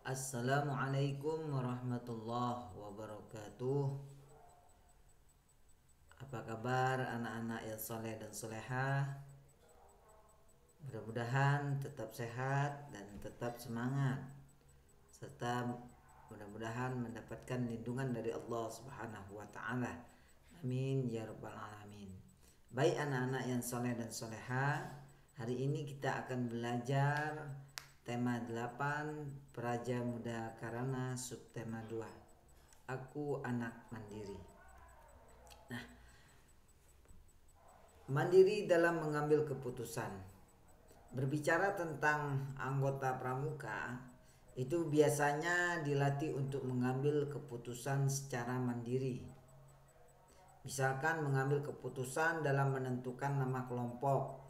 Assalamualaikum warahmatullahi wabarakatuh. Apa kabar anak-anak yang soleh dan soleha? Mudah-mudahan tetap sehat dan tetap semangat, serta mudah-mudahan mendapatkan lindungan dari Allah Subhanahu wa Ta'ala. Amin ya Rabbal 'Alamin. Baik anak-anak yang soleh dan soleha, hari ini kita akan belajar tema 8 Praja Muda Karana, subtema 2, Aku Anak Mandiri. Nah, mandiri dalam mengambil keputusan. Berbicara tentang anggota pramuka, itu biasanya dilatih untuk mengambil keputusan secara mandiri. Misalkan mengambil keputusan dalam menentukan nama kelompok.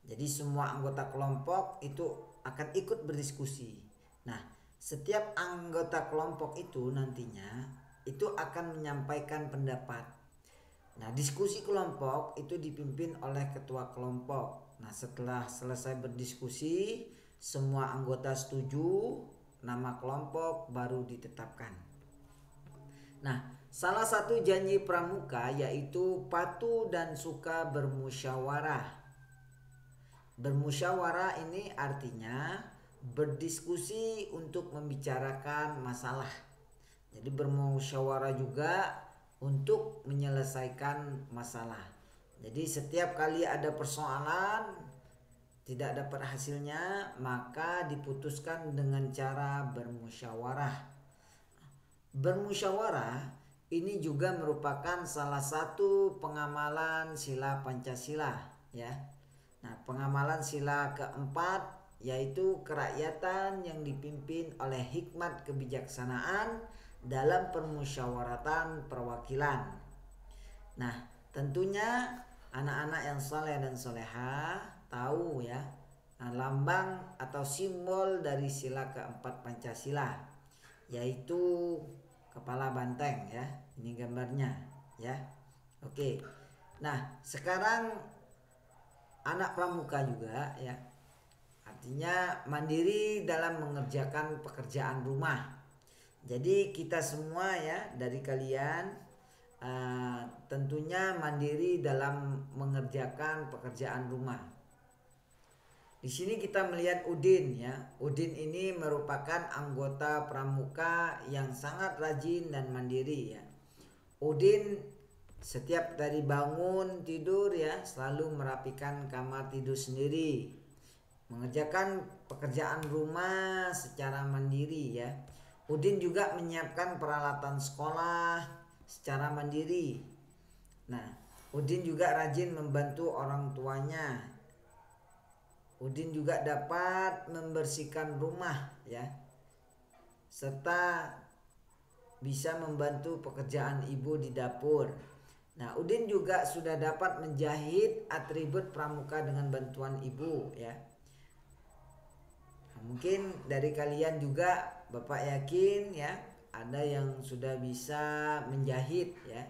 Jadi semua anggota kelompok itu akan ikut berdiskusi. Nah, setiap anggota kelompok itu nantinya itu akan menyampaikan pendapat. Nah, diskusi kelompok itu dipimpin oleh ketua kelompok. Nah, setelah selesai berdiskusi, semua anggota setuju, nama kelompok baru ditetapkan. Nah, salah satu janji pramuka yaitu patuh dan suka bermusyawarah. Bermusyawarah ini artinya berdiskusi untuk membicarakan masalah. Jadi bermusyawarah juga untuk menyelesaikan masalah. Jadi setiap kali ada persoalan tidak dapat hasilnya, maka diputuskan dengan cara bermusyawarah. Bermusyawarah ini juga merupakan salah satu pengamalan sila Pancasila, ya. Nah, pengamalan sila keempat yaitu kerakyatan yang dipimpin oleh hikmat kebijaksanaan dalam permusyawaratan perwakilan. Nah, tentunya anak-anak yang soleh dan soleha tahu ya, lambang atau simbol dari sila keempat Pancasila yaitu kepala banteng, ya. Ini gambarnya, ya. Oke. Nah, sekarang anak pramuka juga, ya. Artinya mandiri dalam mengerjakan pekerjaan rumah. Jadi kita semua, ya, dari kalian tentunya mandiri dalam mengerjakan pekerjaan rumah. Di sini kita melihat Udin, ya. Udin ini merupakan anggota pramuka yang sangat rajin dan mandiri, ya. Udin setiap dari bangun tidur, ya, selalu merapikan kamar tidur sendiri, mengerjakan pekerjaan rumah secara mandiri, ya. Udin juga menyiapkan peralatan sekolah secara mandiri. Nah, Udin juga rajin membantu orang tuanya. Udin juga dapat membersihkan rumah, ya, serta bisa membantu pekerjaan ibu di dapur. Nah, Udin juga sudah dapat menjahit atribut pramuka dengan bantuan ibu, ya. Nah, mungkin dari kalian juga Bapak yakin, ya, ada yang sudah bisa menjahit, ya.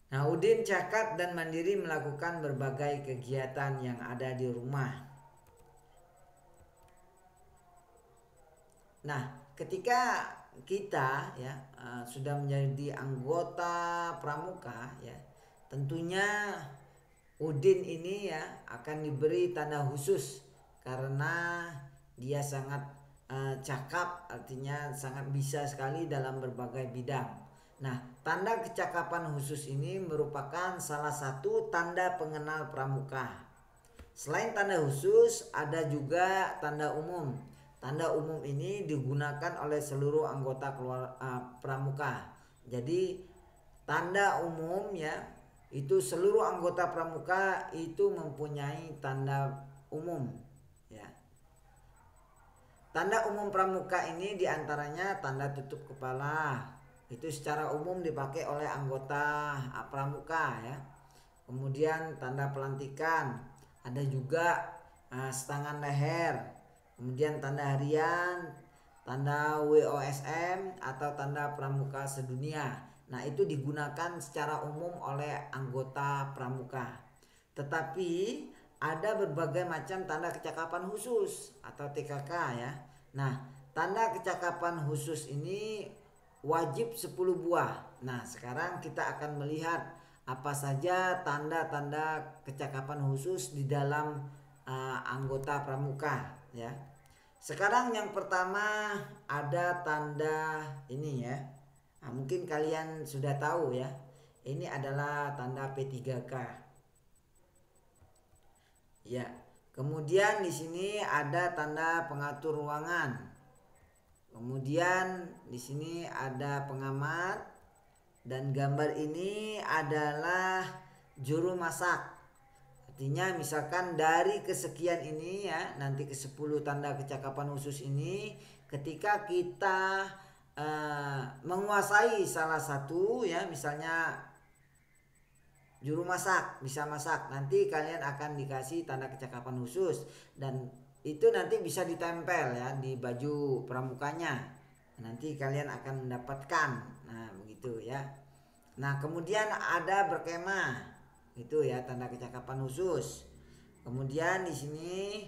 Nah, Udin cakap dan mandiri melakukan berbagai kegiatan yang ada di rumah. Nah, ketika kita, ya, sudah menjadi anggota pramuka, ya, tentunya Udin ini, ya, akan diberi tanda khusus karena dia sangat cakap, artinya sangat bisa sekali dalam berbagai bidang. Nah, tanda kecakapan khusus ini merupakan salah satu tanda pengenal pramuka. Selain tanda khusus, ada juga tanda umum. Tanda umum ini digunakan oleh seluruh anggota pramuka. Jadi tanda umum, ya, itu seluruh anggota pramuka itu mempunyai tanda umum, ya. Tanda umum pramuka ini diantaranya tanda tutup kepala. Itu secara umum dipakai oleh anggota pramuka, ya. Kemudian tanda pelantikan, ada juga setangan leher. Kemudian tanda harian, tanda WOSM atau tanda pramuka sedunia. Nah, itu digunakan secara umum oleh anggota pramuka. Tetapi ada berbagai macam tanda kecakapan khusus atau TKK ya. Nah, tanda kecakapan khusus ini wajib 10 buah. Nah, sekarang kita akan melihat apa saja tanda-tanda kecakapan khusus di dalam anggota pramuka ya. Sekarang yang pertama ada tanda ini ya. Nah, mungkin kalian sudah tahu ya. Ini adalah tanda P3K. Ya. Kemudian di sini ada tanda pengatur ruangan. Kemudian di sini ada pengamat dan gambar ini adalah juru masak. Artinya misalkan dari kesekian ini ya, nanti ke 10 tanda kecakapan khusus ini, ketika kita menguasai salah satu ya, misalnya juru masak, bisa masak, nanti kalian akan dikasih tanda kecakapan khusus dan itu nanti bisa ditempel ya di baju pramukanya. Nanti kalian akan mendapatkan. Nah, begitu ya. Nah, kemudian ada berkemah. Itu ya tanda kecakapan khusus. Kemudian di sini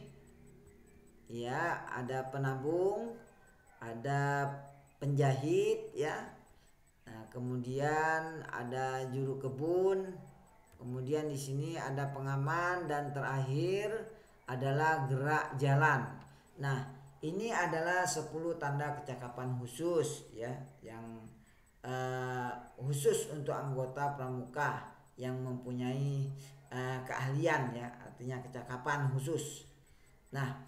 ya ada penabung, ada penjahit ya. Nah, kemudian ada juru kebun. Kemudian di sini ada pengaman dan terakhir adalah gerak jalan. Nah, ini adalah 10 tanda kecakapan khusus ya yang khusus untuk anggota pramuka yang mempunyai keahlian ya, artinya kecakapan khusus. Nah,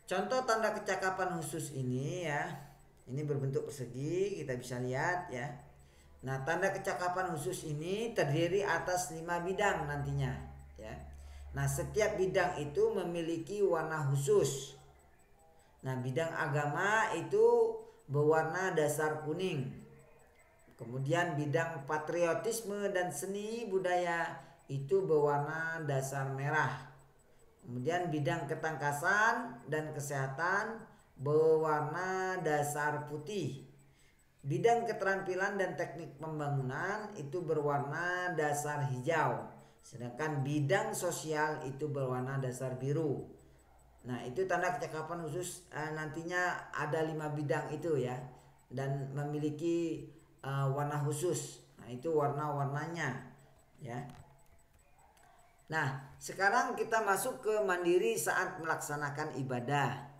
contoh tanda kecakapan khusus ini ya, ini berbentuk persegi, kita bisa lihat ya. Nah, tanda kecakapan khusus ini terdiri atas 5 bidang nantinya ya. Nah, setiap bidang itu memiliki warna khusus. Nah, bidang agama itu berwarna dasar kuning. Kemudian bidang patriotisme dan seni budaya itu berwarna dasar merah. Kemudian bidang ketangkasan dan kesehatan berwarna dasar putih. Bidang keterampilan dan teknik pembangunan itu berwarna dasar hijau. Sedangkan bidang sosial itu berwarna dasar biru. Nah, itu tanda kecakapan khusus nantinya ada 5 bidang itu ya. Dan memiliki warna khusus. Nah, itu warna-warnanya ya. Nah, sekarang kita masuk ke mandiri saat melaksanakan ibadah.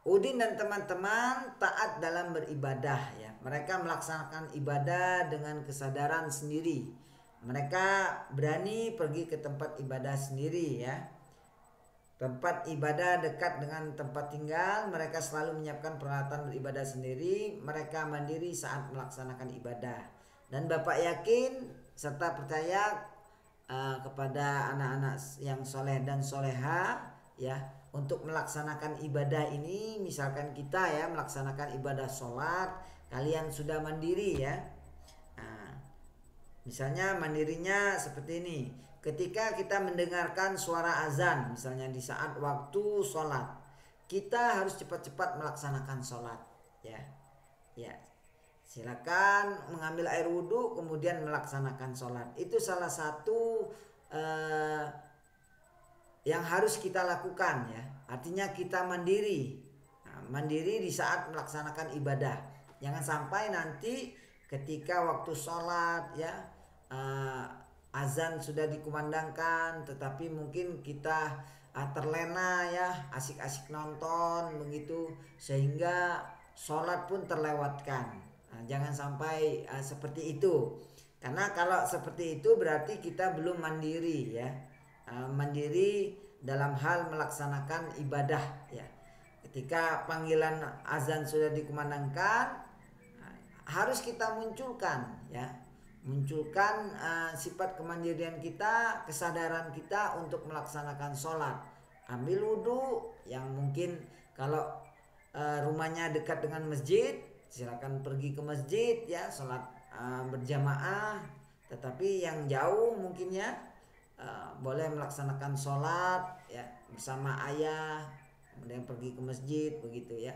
Udin dan teman-teman taat dalam beribadah ya. Mereka melaksanakan ibadah dengan kesadaran sendiri. Mereka berani pergi ke tempat ibadah sendiri ya. Tempat ibadah dekat dengan tempat tinggal, mereka selalu menyiapkan peralatan beribadah sendiri. Mereka mandiri saat melaksanakan ibadah. Dan Bapak yakin serta percaya kepada anak-anak yang soleh dan soleha ya, untuk melaksanakan ibadah ini. Misalkan kita ya melaksanakan ibadah sholat, kalian sudah mandiri ya. Nah, misalnya mandirinya seperti ini. Ketika kita mendengarkan suara azan, misalnya di saat waktu sholat, kita harus cepat-cepat melaksanakan sholat ya. Ya, silakan mengambil air wudhu kemudian melaksanakan sholat. Itu salah satu yang harus kita lakukan ya. Artinya kita mandiri. Nah, mandiri di saat melaksanakan ibadah. Jangan sampai nanti ketika waktu sholat ya, azan sudah dikumandangkan tetapi mungkin kita terlena ya, asik-asik nonton begitu, sehingga sholat pun terlewatkan. Nah, jangan sampai seperti itu. Karena kalau seperti itu berarti kita belum mandiri ya. Mandiri dalam hal melaksanakan ibadah ya. Ketika panggilan azan sudah dikumandangkan, harus kita munculkan ya. Munculkan sifat kemandirian kita, kesadaran kita untuk melaksanakan sholat. Ambil wudhu, yang mungkin kalau rumahnya dekat dengan masjid, silakan pergi ke masjid ya, sholat berjamaah. Tetapi yang jauh mungkin ya, boleh melaksanakan sholat ya bersama ayah, kemudian pergi ke masjid begitu ya.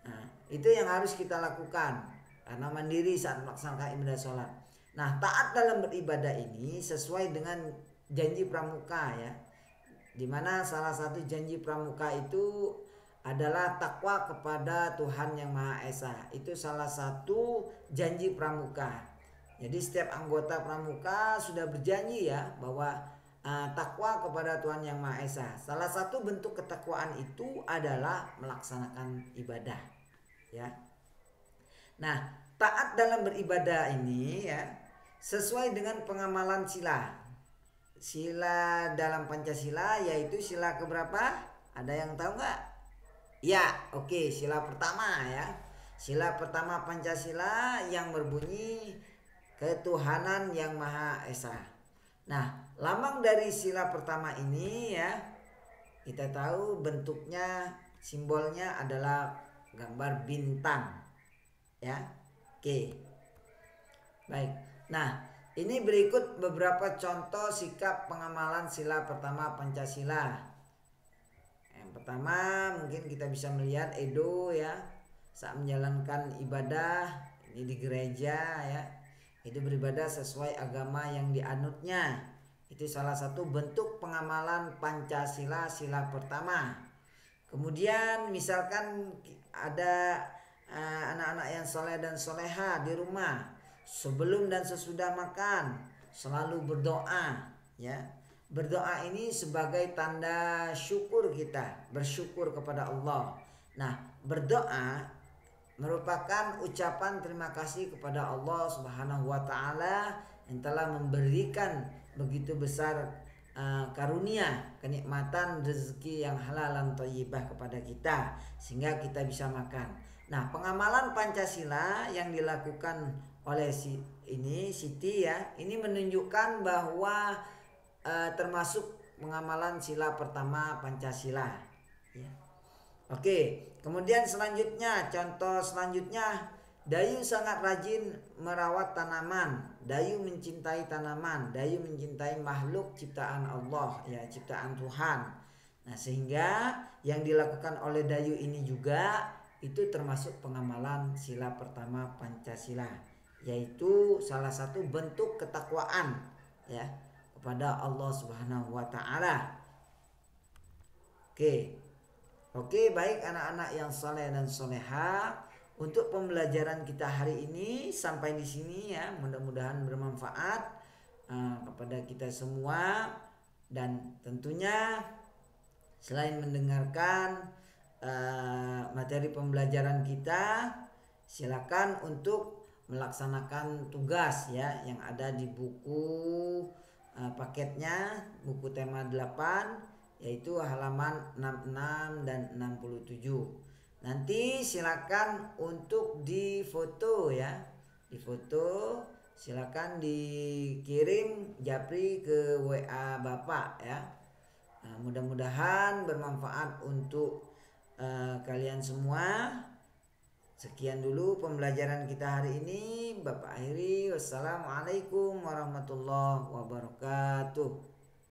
Nah, itu yang harus kita lakukan karena mandiri saat melaksanakan ibadah sholat. Nah, taat dalam beribadah ini sesuai dengan janji pramuka ya. Dimana salah satu janji pramuka itu adalah takwa kepada Tuhan Yang Maha Esa. Itu salah satu janji pramuka. Jadi setiap anggota pramuka sudah berjanji ya bahwa takwa kepada Tuhan Yang Maha Esa. Salah satu bentuk ketakwaan itu adalah melaksanakan ibadah ya. Nah, taat dalam beribadah ini ya sesuai dengan pengamalan sila. Sila dalam Pancasila yaitu sila keberapa? Ada yang tahu nggak? Ya, oke, sila pertama ya. Sila pertama Pancasila yang berbunyi ketuhanan Yang Maha Esa. Nah, lambang dari sila pertama ini ya, kita tahu bentuknya, simbolnya adalah gambar bintang ya. Oke. Baik. Nah, ini berikut beberapa contoh sikap pengamalan sila pertama Pancasila. Yang pertama mungkin kita bisa melihat Edo ya, saat menjalankan ibadah ini di gereja ya. Itu beribadah sesuai agama yang dianutnya. Itu salah satu bentuk pengamalan Pancasila sila pertama. Kemudian misalkan ada anak-anak yang soleh dan soleha di rumah, sebelum dan sesudah makan selalu berdoa ya. Berdoa ini sebagai tanda syukur kita, bersyukur kepada Allah. Nah, berdoa merupakan ucapan terima kasih kepada Allah Subhanahu wa taala yang telah memberikan begitu besar karunia, kenikmatan rezeki yang halal dan thayyibah kepada kita sehingga kita bisa makan. Nah, pengamalan Pancasila yang dilakukan oleh Siti ya, ini menunjukkan bahwa termasuk pengamalan sila pertama Pancasila ya. Oke, kemudian selanjutnya, contoh selanjutnya, Dayu sangat rajin merawat tanaman. Dayu mencintai tanaman, Dayu mencintai makhluk ciptaan Allah ya, ciptaan Tuhan. Nah, sehingga yang dilakukan oleh Dayu ini juga itu termasuk pengamalan sila pertama Pancasila, yaitu salah satu bentuk ketakwaan ya kepada Allah Subhanahu wa taala. Oke, baik anak-anak yang saleh dan soleha, untuk pembelajaran kita hari ini sampai di sini ya, mudah-mudahan bermanfaat kepada kita semua. Dan tentunya selain mendengarkan materi pembelajaran kita, silakan untuk melaksanakan tugas ya yang ada di buku paketnya, buku tema 8, yaitu halaman 66 dan 67. Nanti silakan untuk difoto ya, difoto, silakan dikirim japri ke WA Bapak ya. Nah, mudah-mudahan bermanfaat untuk kalian semua. Sekian dulu pembelajaran kita hari ini. Bapak akhiri. Wassalamualaikum warahmatullahi wabarakatuh.